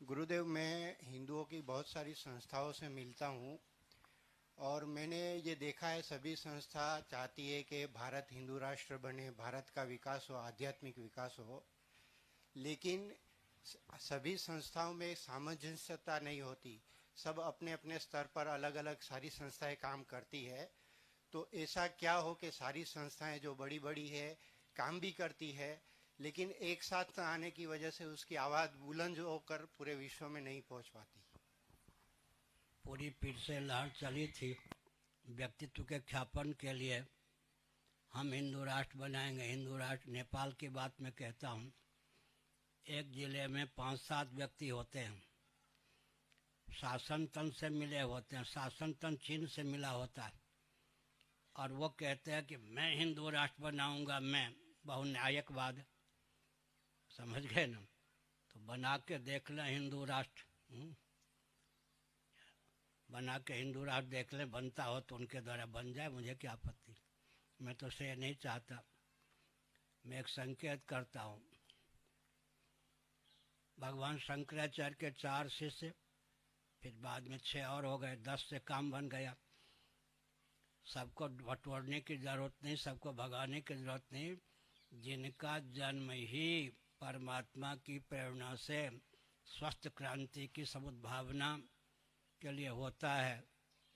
गुरुदेव, मैं हिंदुओं की बहुत सारी संस्थाओं से मिलता हूँ और मैंने ये देखा है सभी संस्था चाहती है कि भारत हिंदू राष्ट्र बने, भारत का विकास हो, आध्यात्मिक विकास हो। लेकिन सभी संस्थाओं में सामंजस्यता नहीं होती। सब अपने अपने स्तर पर अलग अलग सारी संस्थाएं काम करती है। तो ऐसा क्या हो कि सारी संस्थाएं जो बड़ी बड़ी है काम भी करती है, लेकिन एक साथ आने की वजह से उसकी आवाज़ बुलंद होकर पूरे विश्व में नहीं पहुंच पाती। पूरी पीठ से लहर चली थी व्यक्तित्व के ख्यापन के लिए। हम हिंदू राष्ट्र बनाएंगे, हिंदू राष्ट्र। नेपाल की बात मैं कहता हूँ, एक जिले में 5-7 व्यक्ति होते हैं, शासन तंत्र से मिले होते हैं, शासन तंत्र चीन से मिला होता है, और वो कहते हैं कि मैं हिंदू राष्ट्र बनाऊंगा, मैं बहुन्यायकवाद। समझ गए ना? तो बना के देख लें हिंदू राष्ट्र, बना के हिंदू राष्ट्र देख लें, बनता हो तो उनके द्वारा बन जाए, मुझे क्या आपत्ति। मैं तो से नहीं चाहता। मैं एक संकेत करता हूँ। भगवान शंकराचार्य के 4 शिष्य, फिर बाद में 6 और हो गए, 10 से काम बन गया। सबको बटोरने की जरूरत नहीं, सबको भगाने की जरूरत नहीं। जिनका जन्म ही परमात्मा की प्रेरणा से स्वस्थ क्रांति की समुद्भावना के लिए होता है,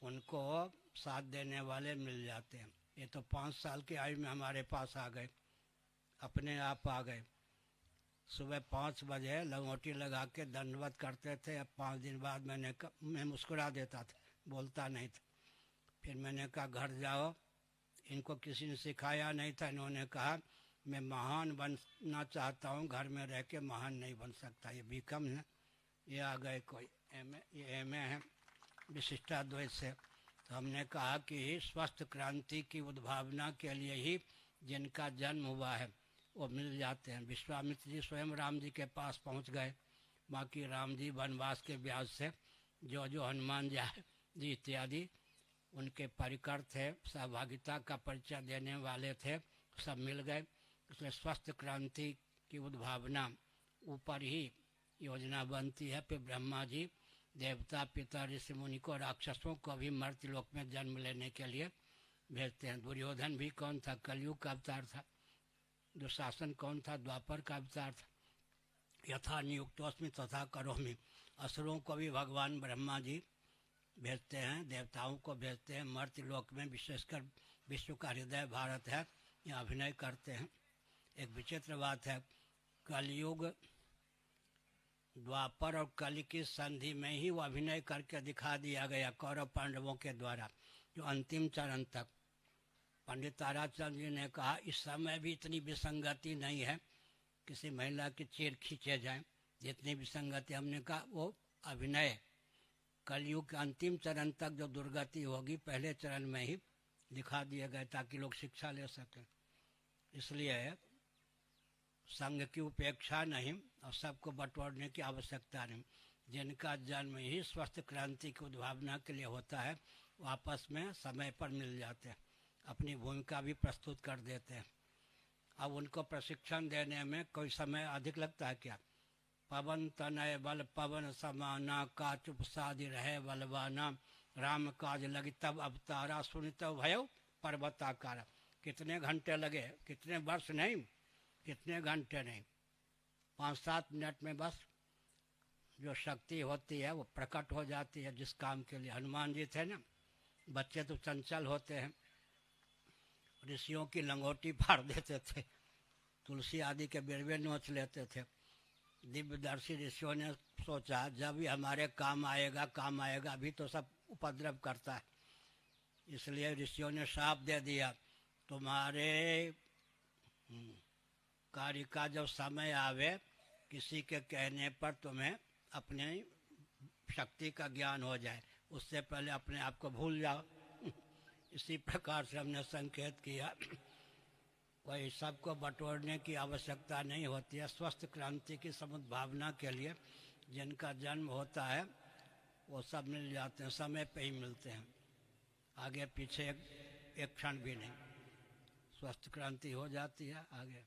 उनको साथ देने वाले मिल जाते हैं। ये तो 5 साल की आयु में हमारे पास आ गए, अपने आप आ गए। सुबह 5 बजे लंगोटी लगा के दंडवत करते थे। अब 5 दिन बाद मैं मुस्कुरा देता था, बोलता नहीं था। फिर मैंने कहा घर जाओ, इनको किसी ने सिखाया नहीं था। इन्होंने कहा मैं महान बनना चाहता हूँ, घर में रह के महान नहीं बन सकता। ये बीकम है, ये आ गए कोई ये एमए है विशिष्टाद्वैत से। तो हमने कहा कि स्वस्थ क्रांति की उद्भावना के लिए ही जिनका जन्म हुआ है वो मिल जाते हैं। विश्वामित्र जी स्वयं राम जी के पास पहुंच गए। बाकी राम जी वनवास के ब्याज से जो जो हनुमान जी इत्यादि उनके परिकर थे, सहभागिता का परिचय देने वाले थे, सब मिल गए। इसलिए स्वस्थ क्रांति की उद्भावना ऊपर ही योजना बनती है। फिर ब्रह्मा जी देवता, पिता, ऋषि मुनि को, राक्षसों को भी मर्त्यलोक में जन्म लेने के लिए भेजते हैं। दुर्योधन भी कौन था? कलयुग का अवतार था। दुशासन कौन था? द्वापर का अवतार था। यथा नियुक्तोस्मि तथा करोमि। असुरों को भी भगवान ब्रह्मा जी भेजते हैं, देवताओं को भेजते हैं मर्त्यलोक में। विशेषकर विश्व का हृदय भारत है, यहाँ अभिनय करते हैं। एक विचित्र बात है, कलयुग, द्वापर और कलि की संधि में ही वो अभिनय करके दिखा दिया गया कौरव पांडवों के द्वारा, जो अंतिम चरण तक। पंडित ताराचंद जी ने कहा इस समय भी इतनी विसंगति नहीं है किसी महिला की चीर खींचे जाए, जितनी विसंगति। हमने कहा वो अभिनय कलयुग के अंतिम चरण तक जो दुर्गति होगी पहले चरण में ही दिखा दिए गए, ताकि लोग शिक्षा ले सकें। इसलिए संघ की उपेक्षा नहीं और सबको बटोरने की आवश्यकता नहीं। जिनका जन्म ही स्वस्थ क्रांति की उद्भावना के लिए होता है, वो आपस में समय पर मिल जाते हैं, अपनी भूमिका भी प्रस्तुत कर देते हैं। अब उनको प्रशिक्षण देने में कोई समय अधिक लगता है क्या? पवन तनय बल पवन समाना, का चुप साधि रहे बलवाना, राम काज लगी तब अवतारा, सुनित भयो पर्वताकारा। कितने घंटे लगे? कितने वर्ष नहीं, कितने घंटे नहीं, 5-7 मिनट में बस जो शक्ति होती है वो प्रकट हो जाती है जिस काम के लिए। हनुमान जी थे ना, बच्चे तो चंचल होते हैं, ऋषियों की लंगोटी फाड़ देते थे, तुलसी आदि के बिरवे नोच लेते थे। दिव्यदर्शी ऋषियों ने सोचा जब भी हमारे काम आएगा, काम आएगा, अभी तो सब उपद्रव करता है। इसलिए ऋषियों ने श्राप दे दिया, तुम्हारे कार्य का जब समय आवे, किसी के कहने पर तुम्हें अपने शक्ति का ज्ञान हो जाए, उससे पहले अपने आप को भूल जाओ। इसी प्रकार से हमने संकेत किया, कोई सबको बटोरने की आवश्यकता नहीं होती है। स्वस्थ क्रांति की समुद्भावना के लिए जिनका जन्म होता है वो सब मिल जाते हैं, समय पे ही मिलते हैं, आगे पीछे एक क्षण भी नहीं। स्वस्थ क्रांति हो जाती है आगे।